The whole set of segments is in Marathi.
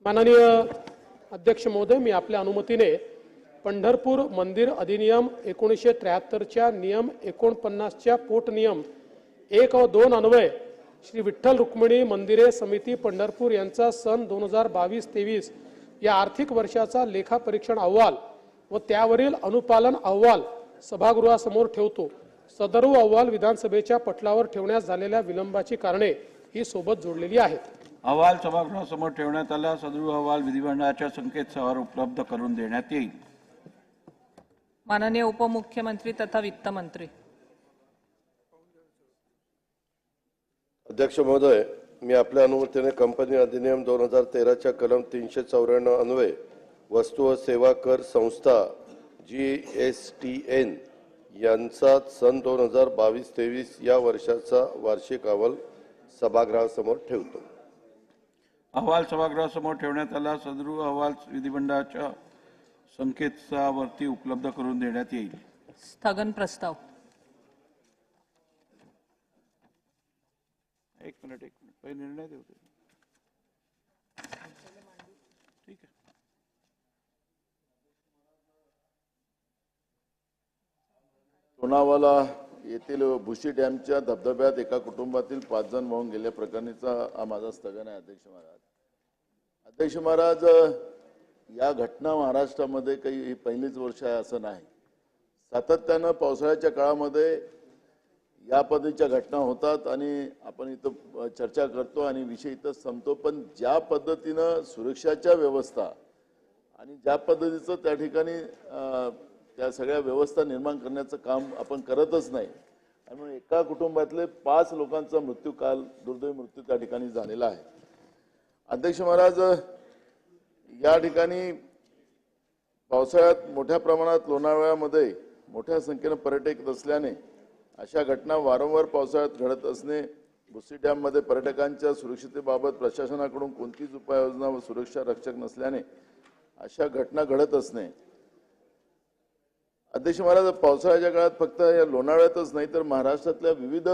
माननीय अध्यक्ष महोदय, मी आपल्या अनुमतीने पंढरपूर मंदिर अधिनियम 1973च्या नियम 49च्या पोट नियम 1 व 2 अन्वये श्री विठ्ठल रुक्मिणी मंदिरे समिती पंढरपूर यांचा सन 2022-23 या आर्थिक वर्षाचा लेखा परीक्षण अहवाल व त्यावरील अनुपालन अहवाल सभागृहासमोर ठेवतो। सदर अहवाल विधानसभेच्या पटलावर ठेवण्यास झालेल्या विलंबाची कारणे ही सोबत जोडलेली आहेत। अहवाल सभागृहासमोर ठेवण्यात आला। सदर अहवाल विधिमंडळाच्या संकेतस्थळावर उपलब्ध करून देण्यात येईल। माननीय उपमुख्यमंत्री तथा वित्त मंत्री। अध्यक्ष महोदय, मी आपल्या अनुमतीने कंपनी अधिनियम 2013च्या कलम 394 अन्वये वस्तू व सेवा कर संस्था GSTN यांचा सन 2022-23 या वर्षाचा वार्षिक अहवाल सभागृहासमोर ठेवतो। अहवाल सभागृहासमोर ठेवण्यात आला। सदर अहवाल विधिमंडळाच्या संकेतस्थळावरती उपलब्ध करून देण्यात येईल। स्थगन प्रस्ताव। एक मिनिट पहिले निर्णय देऊ दे। ठीक आहे। लोणावळा येथील भुशी डॅमच्या धबधब्यात एका कुटुंबातील 5 जण वाहून गेल्या प्रकरणीचा हा माझा स्थगन आहे। अध्यक्ष महाराज, या घटना महाराष्ट्रामध्ये काही ही पहिलीच वर्ष आहे असं नाही। सातत्यानं पावसाळ्याच्या काळामध्ये या पद्धतीच्या घटना होतात आणि आपण इथं चर्चा करतो आणि विषय इथं संपतो। पण ज्या पद्धतीनं सुरक्षाच्या व्यवस्था आणि ज्या पद्धतीचं त्या ठिकाणी त्या सगळ्या व्यवस्था निर्माण करण्याचं काम आपण करतच नाही आणि म्हणून एका कुटुंबातले 5 लोकांचा मृत्यू काल दुर्दैवी मृत्यू त्या ठिकाणी झालेला आहे। अध्यक्ष महाराज, या ठिकाणी पावसाळ्यात मोठ्या प्रमाणात लोणावळ्यामध्ये मोठ्या संख्येने पर्यटक येत असल्याने अशा घटना वारंवार पावसाळ्यात घडत असणे, भुशी डॅममध्ये पर्यटकांच्या सुरक्षिततेबाबत प्रशासनाकडून कोणतीच उपाययोजना व सुरक्षा रक्षक नसल्याने अशा घटना घडत असणे। अध्यक्ष महाराज, पावसाळ्याच्या काळात फक्त या लोणावळ्यातच नाही तर महाराष्ट्रातल्या विविध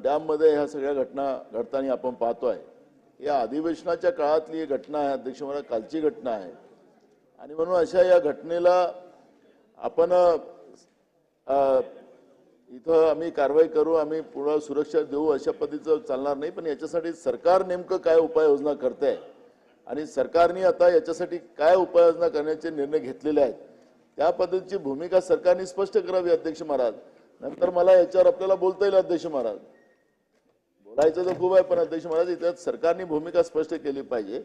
डॅममध्ये ह्या सगळ्या घटना घडताना आपण पाहतोय। या अधिवेशनाच्या काळातली घटना आहे अध्यक्ष महाराज, कालची घटना आहे आणि म्हणून अशा या घटनेला आपण इथं आम्ही कारवाई करू, आम्ही पुन्हा सुरक्षा देऊ अशा पद्धतीचं चालणार नाही। पण याच्यासाठी सरकार नेमकं काय उपाययोजना करते आणि सरकारने आता याच्यासाठी काय उपाययोजना करण्याचे निर्णय घेतलेले आहेत त्या पद्धतीची भूमिका सरकारने स्पष्ट करावी अध्यक्ष महाराज। नंतर मला याच्यावर आपल्याला बोलता येईल अध्यक्ष महाराज, बोलायचं तर खूप आहे पण अध्यक्ष महाराज इथं सरकारने भूमिका स्पष्ट केली पाहिजे।